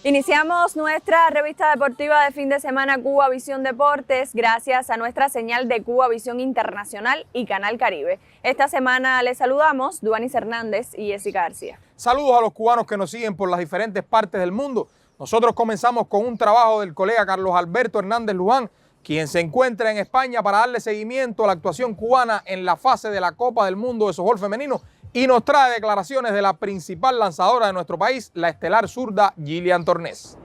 Iniciamos nuestra revista deportiva de fin de semana Cuba Visión Deportes gracias a nuestra señal de Cuba Visión Internacional y Canal Caribe. Esta semana les saludamos Duanis Hernández y Jessica García. Saludos a los cubanos que nos siguen por las diferentes partes del mundo. Nosotros comenzamos con un trabajo del colega Carlos Alberto Hernández Luján, quien se encuentra en España para darle seguimiento a la actuación cubana en la fase de la Copa del Mundo de Softbol Femenino y nos trae declaraciones de la principal lanzadora de nuestro país, la estelar zurda Gillian Tornés.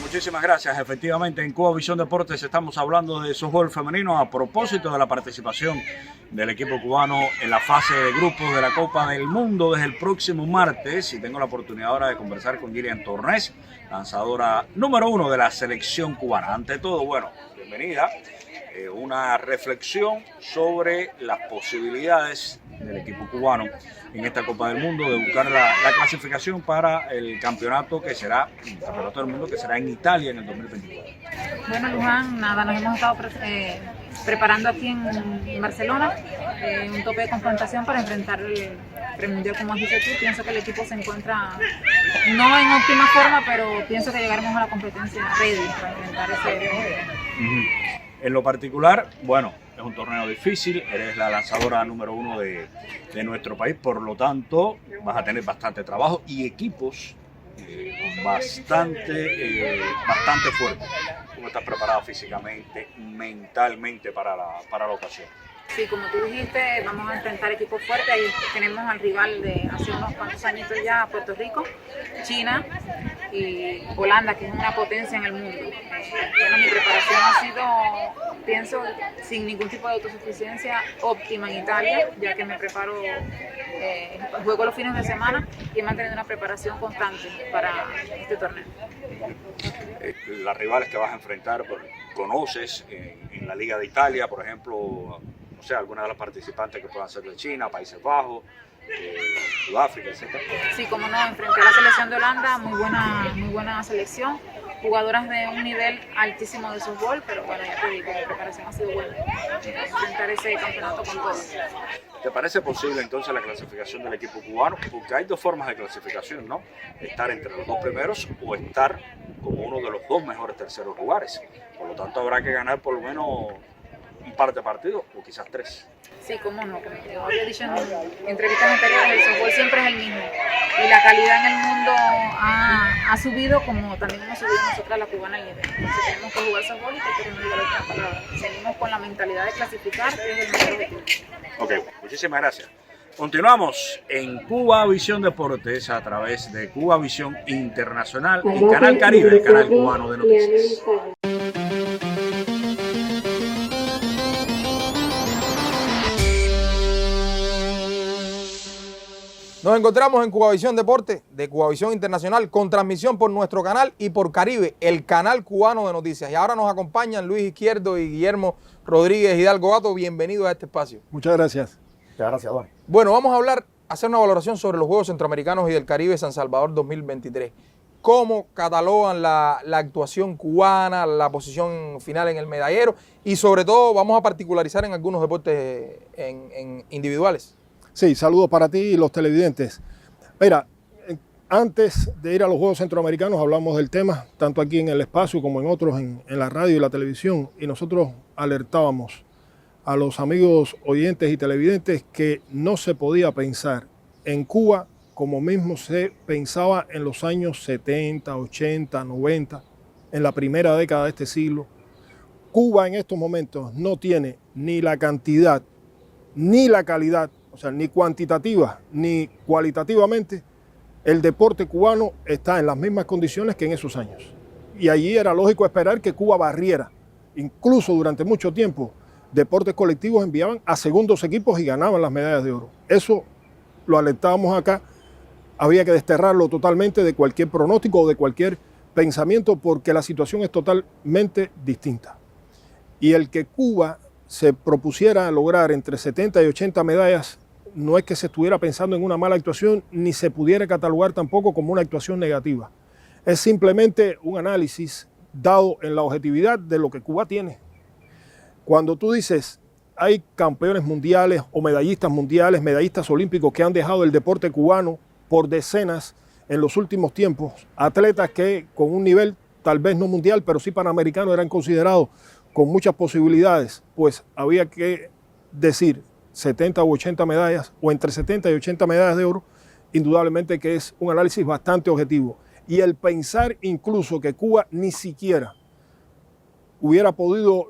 Muchísimas gracias. Efectivamente, en Cuba Visión Deportes estamos hablando de softbol femenino a propósito de la participación del equipo cubano en la fase de grupos de la Copa del Mundo desde el próximo martes. Y tengo la oportunidad ahora de conversar con Gillian Tornés, lanzadora número 1 de la selección cubana. Ante todo, bueno, bienvenida. Una reflexión sobre las posibilidades del equipo cubano en esta Copa del Mundo de buscar la clasificación para el campeonato que será, el campeonato del mundo que será en Italia en el 2024. Bueno, Luján, nada, nos hemos estado preparando aquí en Barcelona, un tope de confrontación para enfrentar el premundial, como has dicho tú. Pienso que el equipo se encuentra no en óptima forma, pero pienso que llegaremos a la competencia ready para enfrentar ese. En lo particular, bueno, es un torneo difícil, eres la lanzadora número 1 de nuestro país, por lo tanto vas a tener bastante trabajo y equipos bastante fuertes. ¿Cómo estás preparada físicamente, mentalmente para la ocasión? Sí, como tú dijiste, vamos a enfrentar equipos fuertes. Ahí tenemos al rival de hace unos cuantos añitos ya, Puerto Rico, China y Holanda, que es una potencia en el mundo. Bueno, mi preparación ha sido, pienso, sin ningún tipo de autosuficiencia, óptima en Italia, ya que me preparo, juego los fines de semana y he mantenido una preparación constante para este torneo. Las rivales que vas a enfrentar, ¿conoces en la Liga de Italia, por ejemplo? O sea, algunas de las participantes que puedan ser de China, Países Bajos, Sudáfrica, etc. Sí, como no, enfrenté a la selección de Holanda, muy buena selección, jugadoras de un nivel altísimo de softball, pero bueno, ya te digo, mi preparación ha sido buena, enfrentar ese campeonato con todo. ¿Te parece posible entonces la clasificación del equipo cubano? Porque hay dos formas de clasificación, ¿no? Estar entre los dos primeros o estar como uno de los dos mejores terceros lugares. Por lo tanto, habrá que ganar por lo menos un par de partidos o quizás 3. Sí, cómo no, como te había dicho en entrevistas anteriores, el softball siempre es el mismo y la calidad en el mundo ha subido, como también hemos subido nosotras la cubana el nivel. Entonces tenemos que jugar softball y que queremos diga la última palabra. Seguimos con la mentalidad de clasificar, que es el mejor objetivo. Ok, muchísimas gracias. Continuamos en Cuba Visión Deportes a través de Cuba Visión Internacional y Canal Caribe, el canal cubano de noticias. Nos encontramos en Cubavisión Deportes de Cubavisión Internacional con transmisión por nuestro canal y por Caribe, el canal cubano de noticias. Y ahora nos acompañan Luis Izquierdo y Guillermo Rodríguez Hidalgo Gato. Bienvenidos a este espacio. Muchas gracias. Muchas gracias, Don. Bueno, vamos a hacer una valoración sobre los Juegos Centroamericanos y del Caribe San Salvador 2023. ¿Cómo catalogan la actuación cubana, la posición final en el medallero? Y sobre todo vamos a particularizar en algunos deportes en individuales. Sí, saludos para ti y los televidentes. Mira, antes de ir a los Juegos Centroamericanos hablamos del tema, tanto aquí en el espacio como en otros, en la radio y la televisión, y nosotros alertábamos a los amigos oyentes y televidentes que no se podía pensar en Cuba como mismo se pensaba en los años 70, 80, 90, en la primera década de este siglo. Cuba en estos momentos no tiene ni la cantidad ni la calidad, o sea, ni cuantitativa ni cualitativamente. El deporte cubano está en las mismas condiciones que en esos años. Y allí era lógico esperar que Cuba barriera. Incluso durante mucho tiempo, deportes colectivos enviaban a segundos equipos y ganaban las medallas de oro. Eso lo alertábamos acá. Había que desterrarlo totalmente de cualquier pronóstico o de cualquier pensamiento porque la situación es totalmente distinta. Y el que Cuba se propusiera lograr entre 70 y 80 medallas no es que se estuviera pensando en una mala actuación ni se pudiera catalogar tampoco como una actuación negativa. Es simplemente un análisis dado en la objetividad de lo que Cuba tiene. Cuando tú dices hay campeones mundiales o medallistas mundiales, medallistas olímpicos que han dejado el deporte cubano por decenas, en los últimos tiempos atletas que con un nivel tal vez no mundial, pero sí panamericano, eran considerados con muchas posibilidades, pues había que decir 70 u 80 medallas, o entre 70 y 80 medallas de oro, indudablemente que es un análisis bastante objetivo. Y el pensar incluso que Cuba ni siquiera hubiera podido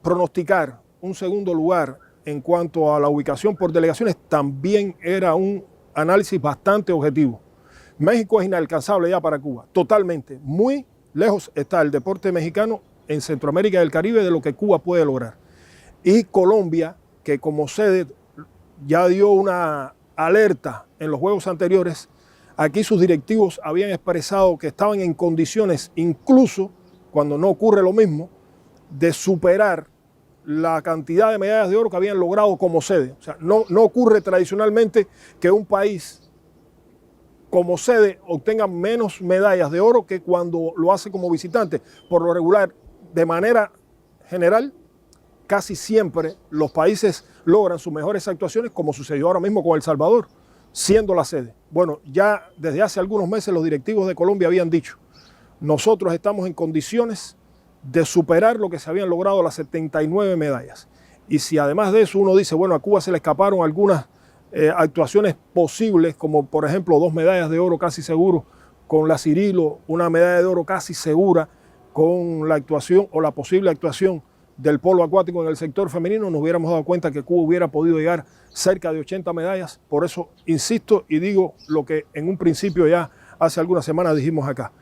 pronosticar un segundo lugar en cuanto a la ubicación por delegaciones, también era un análisis bastante objetivo. México es inalcanzable ya para Cuba, totalmente. Muy lejos está el deporte mexicano en Centroamérica y el Caribe de lo que Cuba puede lograr. Y Colombia, que como sede ya dio una alerta en los juegos anteriores, aquí sus directivos habían expresado que estaban en condiciones, incluso cuando no ocurre lo mismo, de superar la cantidad de medallas de oro que habían logrado como sede. O sea, no ocurre tradicionalmente que un país como sede obtenga menos medallas de oro que cuando lo hace como visitante. Por lo regular, de manera general, casi siempre los países logran sus mejores actuaciones, como sucedió ahora mismo con El Salvador, siendo la sede. Bueno, ya desde hace algunos meses los directivos de Colombia habían dicho, nosotros estamos en condiciones de superar lo que se habían logrado las 79 medallas. Y si además de eso uno dice, bueno, a Cuba se le escaparon algunas actuaciones posibles, como por ejemplo 2 medallas de oro casi seguro con la Cirilo, una medalla de oro casi segura con la actuación o la posible actuación del polo acuático en el sector femenino, nos hubiéramos dado cuenta que Cuba hubiera podido llegar cerca de 80 medallas. Por eso insisto y digo lo que en un principio ya hace algunas semanas dijimos acá.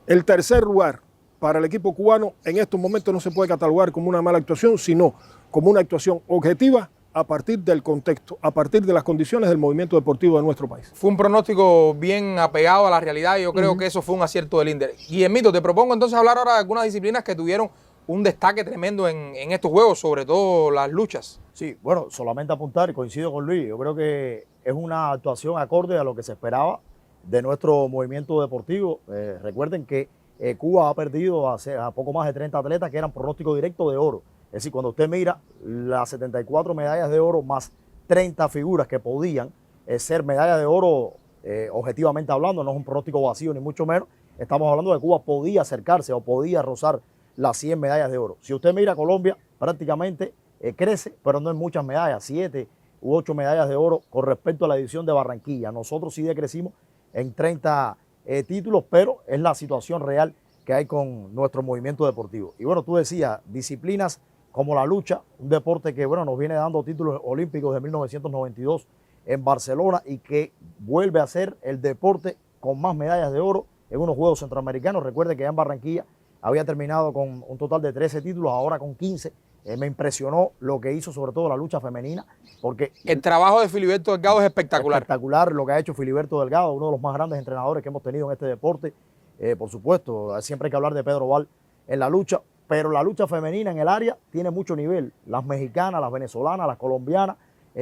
El tercer lugar para el equipo cubano en estos momentos no se puede catalogar como una mala actuación, sino como una actuación objetiva a partir del contexto, a partir de las condiciones del movimiento deportivo de nuestro país. Fue un pronóstico bien apegado a la realidad y yo creo que eso fue un acierto del INDER. Guillermito, te propongo entonces hablar ahora de algunas disciplinas que tuvieron un destaque tremendo en estos juegos, sobre todo las luchas. Sí, bueno, solamente apuntar, y coincido con Luis, yo creo que es una actuación acorde a lo que se esperaba de nuestro movimiento deportivo. Recuerden que Cuba ha perdido a poco más de 30 atletas que eran pronóstico directo de oro. Es decir, cuando usted mira las 74 medallas de oro más 30 figuras que podían ser medallas de oro, objetivamente hablando, no es un pronóstico vacío ni mucho menos, estamos hablando de que Cuba podía acercarse o podía rozar las 100 medallas de oro. Si usted mira Colombia, prácticamente crece, pero no en muchas medallas, 7 u 8 medallas de oro con respecto a la edición de Barranquilla. Nosotros sí decrecimos en 30 títulos, pero es la situación real que hay con nuestro movimiento deportivo. Y bueno, tú decías, disciplinas como la lucha, un deporte que bueno, nos viene dando títulos olímpicos de 1992 en Barcelona y que vuelve a ser el deporte con más medallas de oro en unos Juegos Centroamericanos. Recuerde que ya en Barranquilla había terminado con un total de 13 títulos, ahora con 15. Me impresionó lo que hizo sobre todo la lucha femenina, porque el trabajo de Filiberto Delgado es espectacular. Espectacular lo que ha hecho Filiberto Delgado, uno de los más grandes entrenadores que hemos tenido en este deporte. Por supuesto, siempre hay que hablar de Pedro Val en la lucha, pero la lucha femenina en el área tiene mucho nivel. Las mexicanas, las venezolanas, las colombianas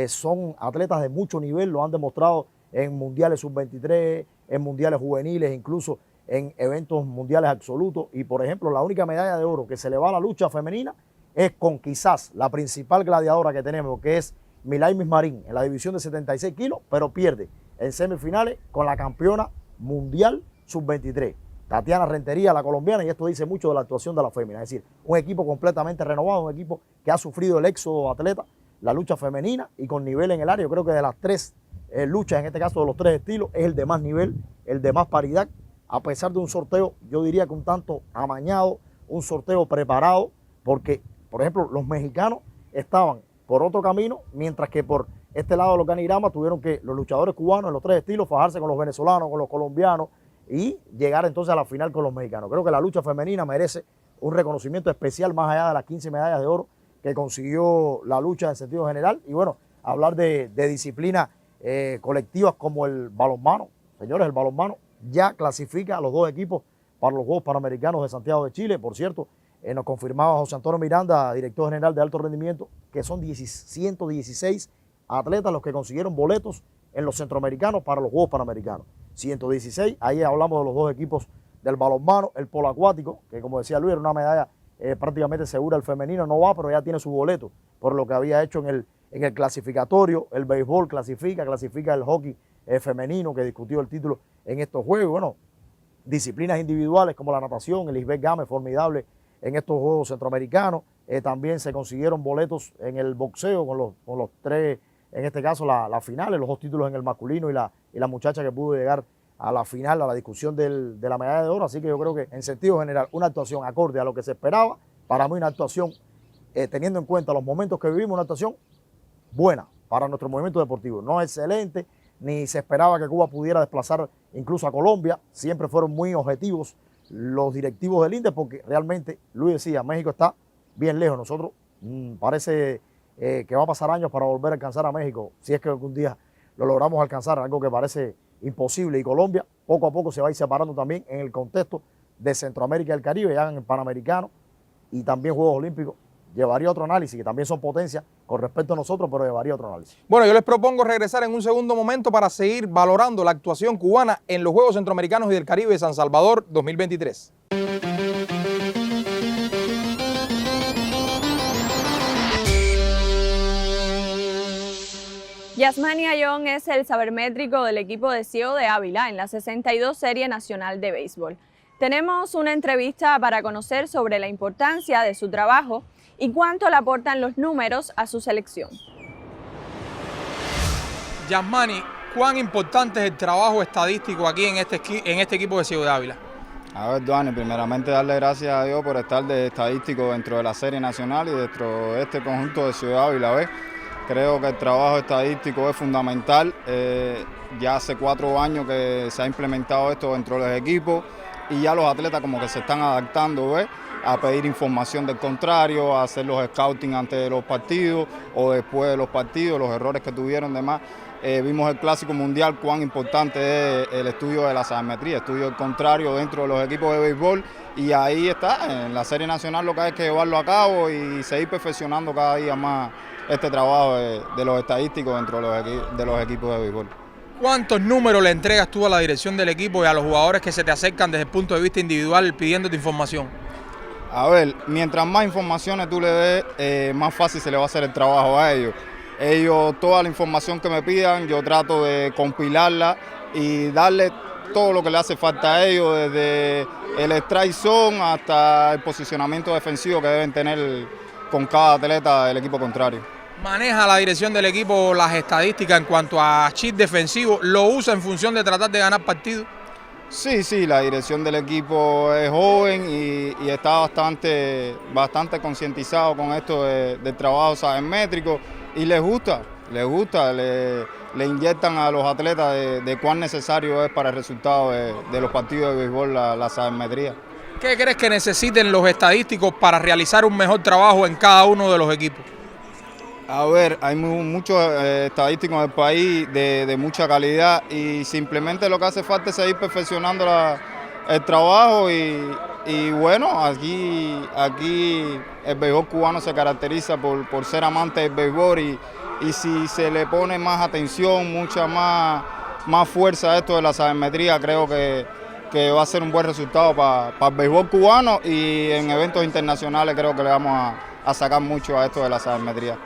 son atletas de mucho nivel, lo han demostrado en mundiales sub-23, en mundiales juveniles, incluso en eventos mundiales absolutos. Y por ejemplo, la única medalla de oro que se le va a la lucha femenina es con quizás la principal gladiadora que tenemos, que es Milaimis Marín, en la división de 76 kilos, pero pierde en semifinales con la campeona mundial sub-23. Tatiana Rentería, la colombiana, y esto dice mucho de la actuación de la fémina. Es decir, un equipo completamente renovado, un equipo que ha sufrido el éxodo de atletas, la lucha femenina y con nivel en el área. Yo creo que de las 3 luchas, en este caso de los 3 estilos, es el de más nivel, el de más paridad, a pesar de un sorteo, yo diría que un tanto amañado, un sorteo preparado, porque, por ejemplo, los mexicanos estaban por otro camino, mientras que por este lado del organigrama tuvieron que los luchadores cubanos en los 3 estilos fajarse con los venezolanos, con los colombianos, y llegar entonces a la final con los mexicanos. Creo que la lucha femenina merece un reconocimiento especial más allá de las 15 medallas de oro que consiguió la lucha en sentido general. Y bueno, hablar de disciplinas colectivas como el balonmano. Señores, el balonmano ya clasifica a los 2 equipos para los Juegos Panamericanos de Santiago de Chile. Por cierto, nos confirmaba José Antonio Miranda, director general de alto rendimiento, que son 116 atletas los que consiguieron boletos en los centroamericanos para los Juegos Panamericanos. 116, ahí hablamos de los 2 equipos del balonmano, el polo acuático, que como decía Luis, era una medalla prácticamente segura. El femenino no va, pero ya tiene su boleto por lo que había hecho en el clasificatorio. El béisbol clasifica el hockey femenino que discutió el título en estos juegos. Bueno, disciplinas individuales como la natación, el Isbeth Gámez, formidable en estos Juegos Centroamericanos. También se consiguieron boletos en el boxeo con los tres, en este caso la finales, los 2 títulos en el masculino y la muchacha que pudo llegar a la final, a la discusión de la medalla de oro. Así que yo creo que en sentido general una actuación acorde a lo que se esperaba. Para mí una actuación, teniendo en cuenta los momentos que vivimos, una actuación buena para nuestro movimiento deportivo. No excelente, ni se esperaba que Cuba pudiera desplazar incluso a Colombia. Siempre fueron muy objetivos los directivos del INDE, porque realmente, Luis decía, México está bien lejos. Nosotros parece que va a pasar años para volver a alcanzar a México, si es que algún día lo logramos alcanzar, algo que parece imposible. Y Colombia poco a poco se va a ir separando también en el contexto de Centroamérica y el Caribe, ya en el Panamericano y también Juegos Olímpicos. Llevaría otro análisis, que también son potencias con respecto a nosotros, pero llevaría otro análisis. Bueno, yo les propongo regresar en un segundo momento para seguir valorando la actuación cubana en los Juegos Centroamericanos y del Caribe de San Salvador 2023. Yasmani Ayón es el sabermétrico del equipo de Ciego de Ávila en la 62 Serie Nacional de Béisbol. Tenemos una entrevista para conocer sobre la importancia de su trabajo y cuánto le aportan los números a su selección. Yasmani, ¿cuán importante es el trabajo estadístico aquí en este equipo de Ciego de Ávila? A ver, Duane, primeramente darle gracias a Dios por estar de estadístico dentro de la Serie Nacional y dentro de este conjunto de Ciego de Ávila, ¿ves? Creo que el trabajo estadístico es fundamental. Ya hace 4 años que se ha implementado esto dentro de los equipos y ya los atletas como que se están adaptando, ¿ves?, a pedir información del contrario, a hacer los scouting antes de los partidos o después de los partidos, los errores que tuvieron demás. Vimos el Clásico Mundial, cuán importante es el estudio de la sabermetría, estudio del contrario dentro de los equipos de béisbol, y ahí está, en la Serie Nacional lo que hay que llevarlo a cabo y seguir perfeccionando cada día más este trabajo de los estadísticos dentro de los equipos de béisbol. ¿Cuántos números le entregas tú a la dirección del equipo y a los jugadores que se te acercan desde el punto de vista individual pidiéndote información? A ver, mientras más informaciones tú le des, más fácil se le va a hacer el trabajo a ellos. Ellos, toda la información que me pidan, yo trato de compilarla y darle todo lo que le hace falta a ellos, desde el strike zone hasta el posicionamiento defensivo que deben tener con cada atleta del equipo contrario. ¿Maneja la dirección del equipo las estadísticas en cuanto a chip defensivo? ¿Lo usa en función de tratar de ganar partidos? Sí, la dirección del equipo es joven y está bastante concientizado con esto del trabajo sabermétrico y les gusta, le inyectan a los atletas de cuán necesario es para el resultado de los partidos de béisbol la sabermetría. ¿Qué crees que necesiten los estadísticos para realizar un mejor trabajo en cada uno de los equipos? A ver, hay muchos estadísticos en el país de mucha calidad y simplemente lo que hace falta es seguir perfeccionando el trabajo y bueno, aquí el béisbol cubano se caracteriza por ser amante del béisbol y si se le pone más atención, mucha más fuerza a esto de la sabermetría, creo que va a ser un buen resultado para el béisbol cubano y en eventos internacionales creo que le vamos a sacar mucho a esto de la sabermetría.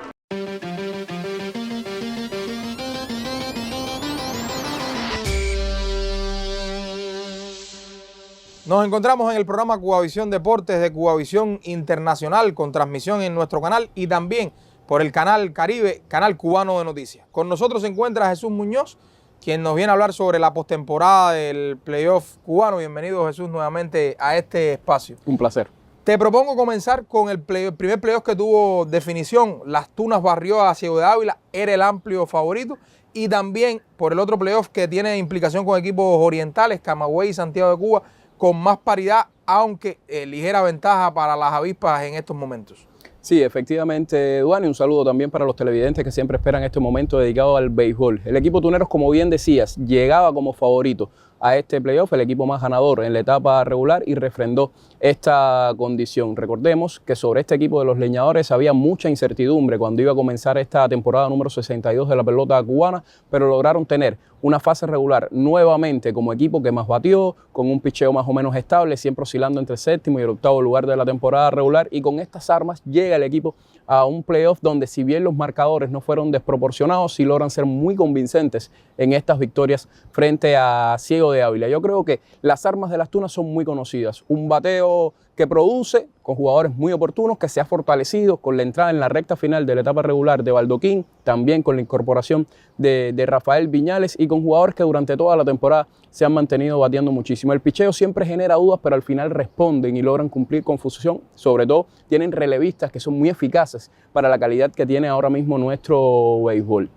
Nos encontramos en el programa Cubavisión Deportes de Cubavisión Internacional con transmisión en nuestro canal y también por el canal Caribe, canal cubano de noticias. Con nosotros se encuentra Jesús Muñoz, quien nos viene a hablar sobre la postemporada del playoff cubano. Bienvenido, Jesús, nuevamente a este espacio. Un placer. Te propongo comenzar con el primer playoff que tuvo definición. Las Tunas barrió a Ciego de Ávila, era el amplio favorito. Y también por el otro playoff que tiene implicación con equipos orientales, Camagüey y Santiago de Cuba, con más paridad, aunque ligera ventaja para las avispas en estos momentos. Sí, efectivamente, Duane, un saludo también para los televidentes que siempre esperan este momento dedicado al béisbol. El equipo Tuneros, como bien decías, llegaba como favorito a este playoff, el equipo más ganador en la etapa regular, y refrendó esta condición. Recordemos que sobre este equipo de los leñadores había mucha incertidumbre cuando iba a comenzar esta temporada número 62 de la pelota cubana, pero lograron tener una fase regular nuevamente como equipo que más batió, con un picheo más o menos estable, siempre oscilando entre el séptimo y el octavo lugar de la temporada regular, y con estas armas llega el equipo a un playoff donde, si bien los marcadores no fueron desproporcionados, sí logran ser muy convincentes en estas victorias frente a Ciego de Ávila. Yo creo que las armas de las Tunas son muy conocidas, un bateo que produce con jugadores muy oportunos, que se ha fortalecido con la entrada en la recta final de la etapa regular de Baldoquín, también con la incorporación de Rafael Viñales, y con jugadores que durante toda la temporada se han mantenido bateando muchísimo. El picheo siempre genera dudas, pero al final responden y logran cumplir con fusión. Sobre todo tienen relevistas que son muy eficaces para la calidad que tiene ahora mismo nuestro béisbol.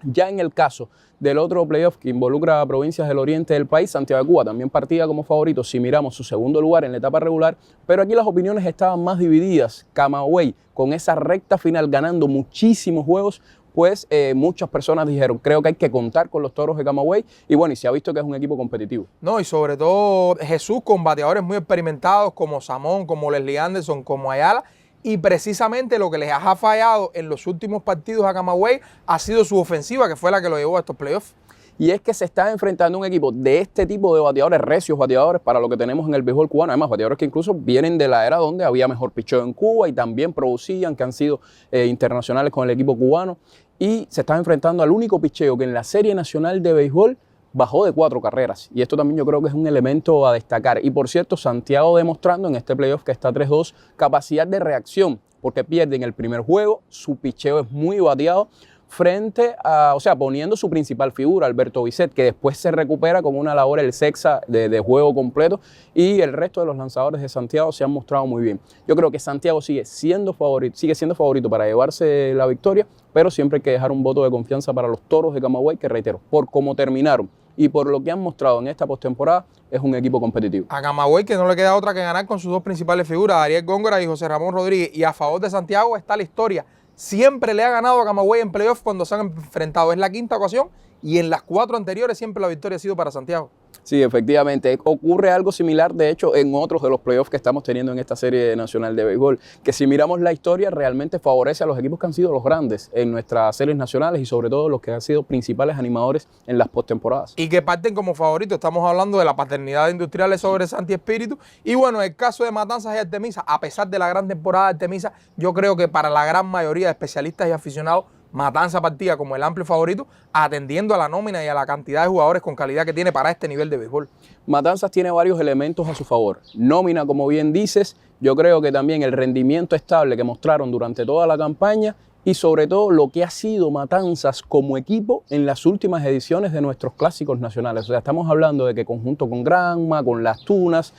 Ya en el caso del otro playoff que involucra a provincias del oriente del país, Santiago de Cuba también partía como favorito si miramos su segundo lugar en la etapa regular, pero aquí las opiniones estaban más divididas. Camagüey, con esa recta final ganando muchísimos juegos, pues muchas personas dijeron, creo que hay que contar con los Toros de Camagüey, y bueno, y se ha visto que es un equipo competitivo. No, y sobre todo Jesús, con bateadores muy experimentados como Samón, como Leslie Anderson, como Ayala, y precisamente lo que les ha fallado en los últimos partidos a Camagüey ha sido su ofensiva, que fue la que lo llevó a estos playoffs. Y es que se está enfrentando un equipo de este tipo de bateadores, recios bateadores, para lo que tenemos en el béisbol cubano. Además, bateadores que incluso vienen de la era donde había mejor picheo en Cuba y también producían, que han sido internacionales con el equipo cubano. Y se está enfrentando al único picheo que en la Serie Nacional de Béisbol bajó de 4 carreras, y esto también yo creo que es un elemento a destacar. Y por cierto, Santiago demostrando en este playoff que está 3-2 capacidad de reacción, porque pierden el primer juego, su picheo es muy bateado frente a, o sea, poniendo su principal figura, Alberto Bisset, que después se recupera como una labor el sexa de juego completo, y el resto de los lanzadores de Santiago se han mostrado muy bien. Yo creo que Santiago sigue siendo favorito para llevarse la victoria, pero siempre hay que dejar un voto de confianza para los Toros de Camagüey, que reitero, por cómo terminaron y por lo que han mostrado en esta postemporada, es un equipo competitivo. A Camagüey, que no le queda otra que ganar con sus dos principales figuras, Ariel Góngora y José Ramón Rodríguez. Y a favor de Santiago está la historia. Siempre le ha ganado a Camagüey en playoff cuando se han enfrentado. Es la quinta ocasión, y en las 4 anteriores siempre la victoria ha sido para Santiago. Sí, efectivamente. Ocurre algo similar, de hecho, en otros de los playoffs que estamos teniendo en esta Serie Nacional de Béisbol, que si miramos la historia realmente favorece a los equipos que han sido los grandes en nuestras series nacionales, y sobre todo los que han sido principales animadores en las postemporadas. Y que parten como favoritos. Estamos hablando de la paternidad de Industriales sobre Santi Espíritu. Y bueno, en el caso de Matanzas y Artemisa, a pesar de la gran temporada de Artemisa, yo creo que para la gran mayoría de especialistas y aficionados, Matanza partía como el amplio favorito, atendiendo a la nómina y a la cantidad de jugadores con calidad que tiene para este nivel de béisbol. Matanzas tiene varios elementos a su favor. Nómina, como bien dices, yo creo que también el rendimiento estable que mostraron durante toda la campaña, y sobre todo lo que ha sido Matanzas como equipo en las últimas ediciones de nuestros clásicos nacionales. O sea, estamos hablando de que conjunto con Granma, con las Tunas,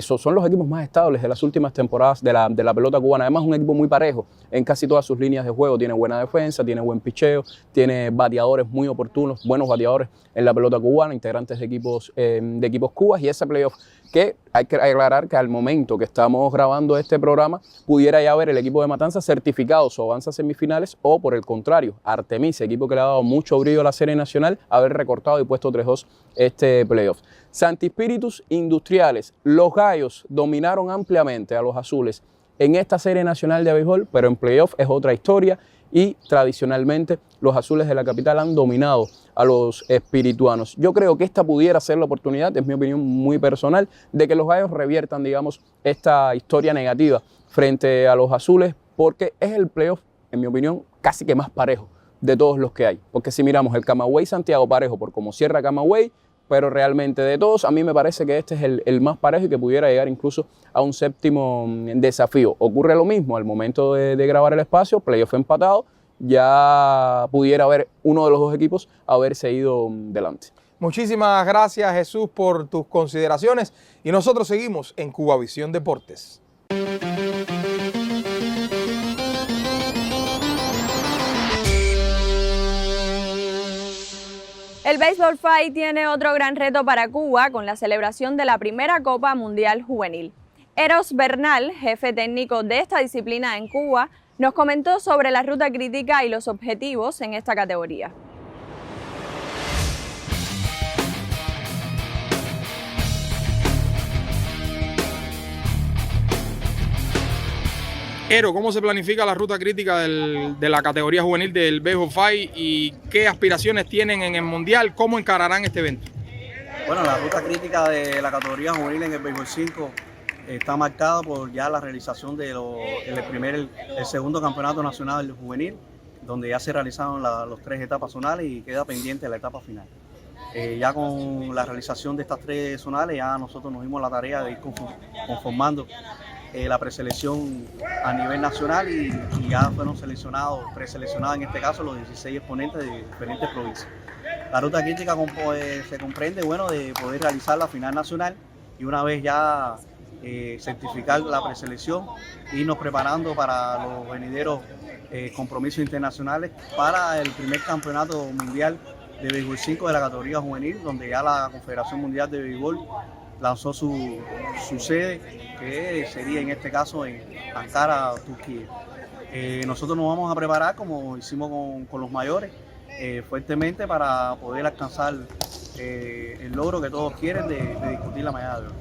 son los equipos más estables de las últimas temporadas de la pelota cubana. Además, un equipo muy parejo en casi todas sus líneas de juego. Tiene buena defensa, tiene buen picheo, tiene bateadores muy oportunos, buenos bateadores en la pelota cubana, integrantes de equipos cubas, y ese playoff que hay que aclarar que al momento que estamos grabando este programa pudiera ya ver el equipo de Matanzas certificado su avance a semifinales, o por el contrario, Artemisa, equipo que le ha dado mucho brillo a la Serie Nacional, haber recortado y puesto 3-2 este playoff. Santi Espíritus, Industriales, los Gallos dominaron ampliamente a los Azules en esta Serie Nacional de Béisbol, pero en playoff es otra historia, y tradicionalmente los Azules de la capital han dominado a los espirituanos. Yo creo que esta pudiera ser la oportunidad, es mi opinión muy personal, de que los Gallos reviertan, digamos, esta historia negativa frente a los Azules, porque es el playoff, en mi opinión, casi que más parejo de todos los que hay. Porque si miramos el Camagüey-Santiago parejo por cómo cierra Camagüey, pero realmente de todos, a mí me parece que este es el más parejo y que pudiera llegar incluso a un séptimo desafío. Ocurre lo mismo al momento de grabar el espacio, playoff empatado, ya pudiera haber uno de los dos equipos haberse ido delante. Muchísimas gracias, Jesús, por tus consideraciones, y nosotros seguimos en Cubavisión Deportes. El Baseball Fight tiene otro gran reto para Cuba con la celebración de la primera Copa Mundial Juvenil. Eros Bernal, jefe técnico de esta disciplina en Cuba, nos comentó sobre la ruta crítica y los objetivos en esta categoría. Ero, ¿cómo se planifica la ruta crítica de la categoría juvenil del Béisbol 5 y qué aspiraciones tienen en el Mundial? ¿Cómo encararán este evento? Bueno, la ruta crítica de la categoría juvenil en el Béisbol 5 está marcada por ya la realización de el segundo campeonato nacional juvenil, donde ya se realizaron las 3 etapas zonales y queda pendiente la etapa final. Ya con la realización de estas 3 zonales, ya nosotros nos dimos la tarea de ir conformando la preselección a nivel nacional y ya fueron preseleccionados en este caso los 16 exponentes de diferentes provincias. La ruta crítica se comprende, bueno, de poder realizar la final nacional y una vez ya certificar la preselección, irnos preparando para los venideros compromisos internacionales para el primer campeonato mundial de Béisbol 5 de la categoría juvenil, donde ya la Confederación Mundial de Béisbol lanzó su sede, que sería en este caso en Ankara, Turquía. Nosotros nos vamos a preparar, como hicimos con los mayores, fuertemente para poder alcanzar el logro que todos quieren de discutir la medalla de oro.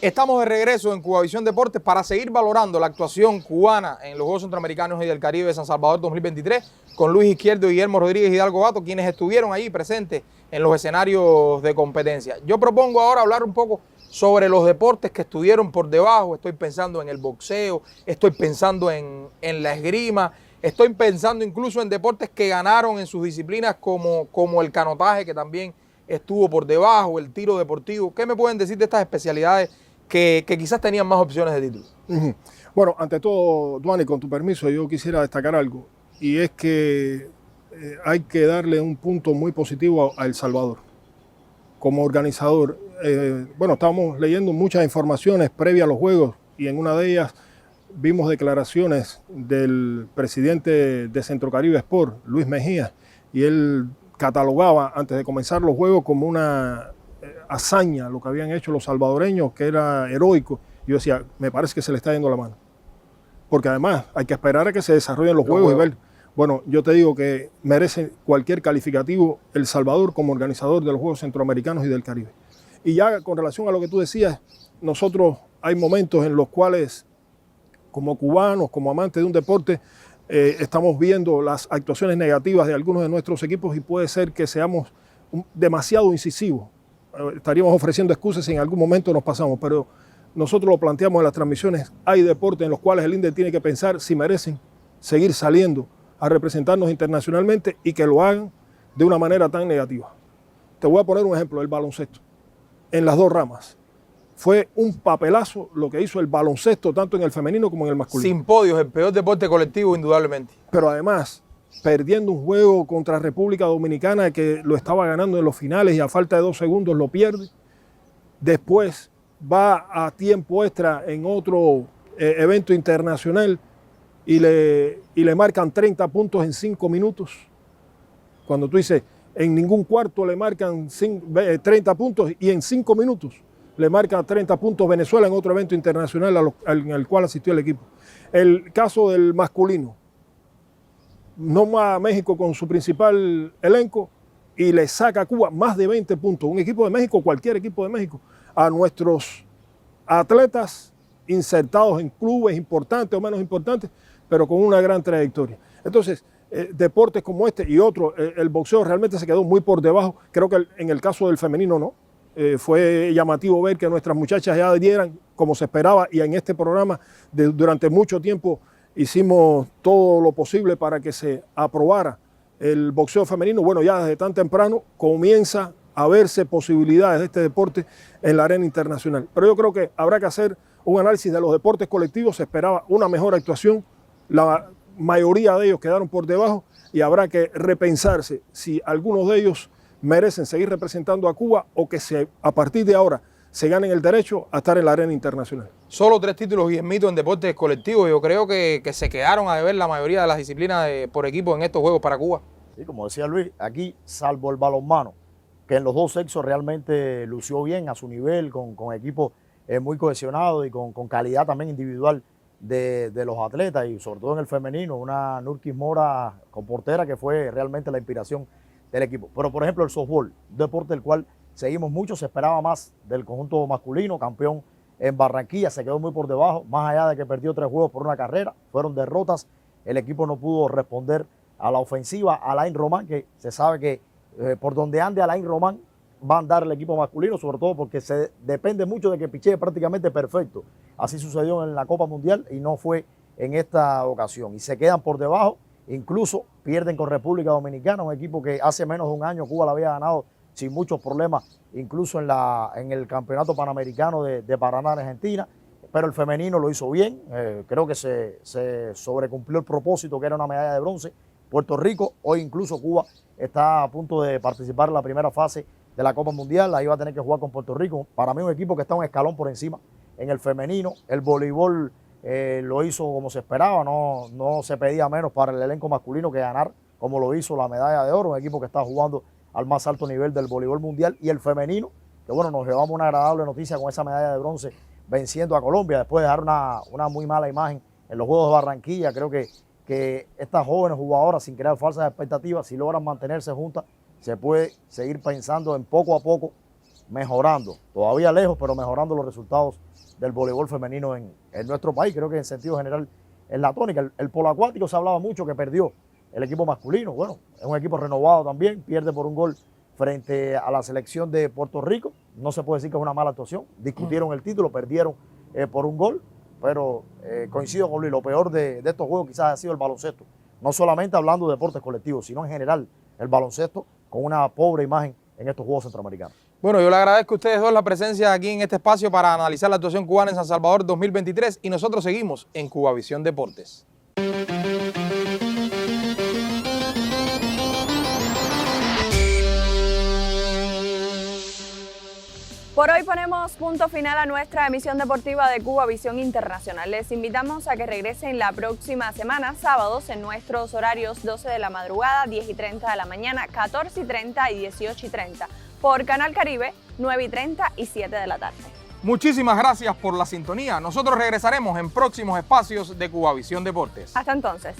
Estamos de regreso en Cubavisión Deportes para seguir valorando la actuación cubana en los Juegos Centroamericanos y del Caribe de San Salvador 2023 con Luis Izquierdo y Guillermo Rodríguez Hidalgo Gato, quienes estuvieron allí presentes en los escenarios de competencia. Yo propongo ahora hablar un poco sobre los deportes que estuvieron por debajo. Estoy pensando en el boxeo, estoy pensando en la esgrima, estoy pensando incluso en deportes que ganaron en sus disciplinas como el canotaje, que también estuvo por debajo, el tiro deportivo. ¿Qué me pueden decir de estas especialidades que quizás tenían más opciones de título? Bueno, ante todo, Duani, con tu permiso, yo quisiera destacar algo, y es que hay que darle un punto muy positivo a El Salvador como organizador. Bueno, estábamos leyendo muchas informaciones previas a los Juegos y en una de ellas vimos declaraciones del presidente de Centro Caribe Sport, Luis Mejía, y él catalogaba antes de comenzar los Juegos como una hazaña lo que habían hecho los salvadoreños, que era heroico. Yo decía, me parece que se le está yendo la mano, porque además hay que esperar a que se desarrollen los Juegos y ver. Bueno, yo te digo que merece cualquier calificativo El Salvador como organizador de los Juegos Centroamericanos y del Caribe. Y ya con relación a lo que tú decías, nosotros hay momentos en los cuales, como cubanos, como amantes de un deporte, estamos viendo las actuaciones negativas de algunos de nuestros equipos y puede ser que seamos demasiado incisivos. Estaríamos ofreciendo excusas si en algún momento nos pasamos, pero nosotros lo planteamos en las transmisiones. Hay deportes en los cuales el INDE tiene que pensar si merecen seguir saliendo a representarnos internacionalmente y que lo hagan de una manera tan negativa. Te voy a poner un ejemplo, el baloncesto. En las 2 ramas. Fue un papelazo lo que hizo el baloncesto, tanto en el femenino como en el masculino. Sin podios, el peor deporte colectivo, indudablemente. Pero además, perdiendo un juego contra República Dominicana que lo estaba ganando en los finales y a falta de 2 segundos lo pierde. Después va a tiempo extra en otro evento internacional y le marcan 30 puntos en 5 minutos. Cuando tú dices, en ningún cuarto le marcan 30 puntos y en 5 minutos le marca 30 puntos Venezuela en otro evento internacional en el cual asistió el equipo. El caso del masculino, no va a México con su principal elenco y le saca a Cuba más de 20 puntos. Un equipo de México, cualquier equipo de México, a nuestros atletas insertados en clubes importantes o menos importantes, pero con una gran trayectoria. Entonces, deportes como este y otro, el boxeo realmente se quedó muy por debajo. Creo que en el caso del femenino no. Fue llamativo ver que nuestras muchachas ya dieran como se esperaba y en este programa durante mucho tiempo hicimos todo lo posible para que se aprobara el boxeo femenino. Bueno, ya desde tan temprano comienza a verse posibilidades de este deporte en la arena internacional. Pero yo creo que habrá que hacer un análisis de los deportes colectivos. Se esperaba una mejor actuación. La mayoría de ellos quedaron por debajo y habrá que repensarse si algunos de ellos merecen seguir representando a Cuba o que a partir de ahora se ganen el derecho a estar en la arena internacional. Solo 3 títulos, Guillermito, en deportes colectivos. Yo creo que se quedaron a deber la mayoría de las disciplinas por equipo en estos Juegos para Cuba. Sí, como decía Luis, aquí, salvo el balonmano, que en los 2 sexos realmente lució bien a su nivel, con equipos muy cohesionados y con calidad también individual de los atletas, y sobre todo en el femenino, una Nurkis Mora con portera que fue realmente la inspiración del equipo. Pero, por ejemplo, el softball, un deporte del cual seguimos mucho, se esperaba más del conjunto masculino, campeón en Barranquilla, se quedó muy por debajo, más allá de que perdió 3 juegos por una carrera, fueron derrotas, el equipo no pudo responder a la ofensiva. Alain Román, que se sabe que por donde ande Alain Román va a andar el equipo masculino, sobre todo porque se depende mucho de que pichee prácticamente perfecto. Así sucedió en la Copa Mundial y no fue en esta ocasión. Y se quedan por debajo, incluso pierden con República Dominicana, un equipo que hace menos de un año Cuba la había ganado sin muchos problemas, incluso en el Campeonato Panamericano de Paraná, Argentina, pero el femenino lo hizo bien. Creo que se sobrecumplió el propósito, que era una medalla de bronce. Puerto Rico, hoy incluso Cuba está a punto de participar en la primera fase de la Copa Mundial, ahí va a tener que jugar con Puerto Rico. Para mí un equipo que está un escalón por encima en el femenino. El voleibol lo hizo como se esperaba, no se pedía menos para el elenco masculino que ganar como lo hizo la medalla de oro, un equipo que está jugando al más alto nivel del voleibol mundial. Y el femenino, que bueno, nos llevamos una agradable noticia con esa medalla de bronce venciendo a Colombia después de dejar una muy mala imagen en los Juegos de Barranquilla. Creo que estas jóvenes jugadoras, sin crear falsas expectativas, si logran mantenerse juntas, se puede seguir pensando en poco a poco mejorando, todavía lejos, pero mejorando los resultados del voleibol femenino en nuestro país. Creo que en sentido general es la tónica. El polo acuático se hablaba mucho que perdió el equipo masculino. Bueno, es un equipo renovado también, pierde por un gol frente a la selección de Puerto Rico. No se puede decir que es una mala actuación. Discutieron el título, perdieron por un gol, pero coincido con Luis, lo peor de estos juegos quizás ha sido el baloncesto. No solamente hablando de deportes colectivos, sino en general el baloncesto, con una pobre imagen en estos Juegos Centroamericanos. Bueno, yo le agradezco a ustedes dos la presencia aquí en este espacio para analizar la actuación cubana en San Salvador 2023 y nosotros seguimos en Cubavisión Deportes. Por hoy ponemos punto final a nuestra emisión deportiva de Cubavisión Internacional. Les invitamos a que regresen la próxima semana, sábados, en nuestros horarios 12 de la madrugada, 10:30 de la mañana, 14:30 y 18:30, por Canal Caribe, 9:30 y 7 de la tarde. Muchísimas gracias por la sintonía. Nosotros regresaremos en próximos espacios de Cubavisión Deportes. Hasta entonces.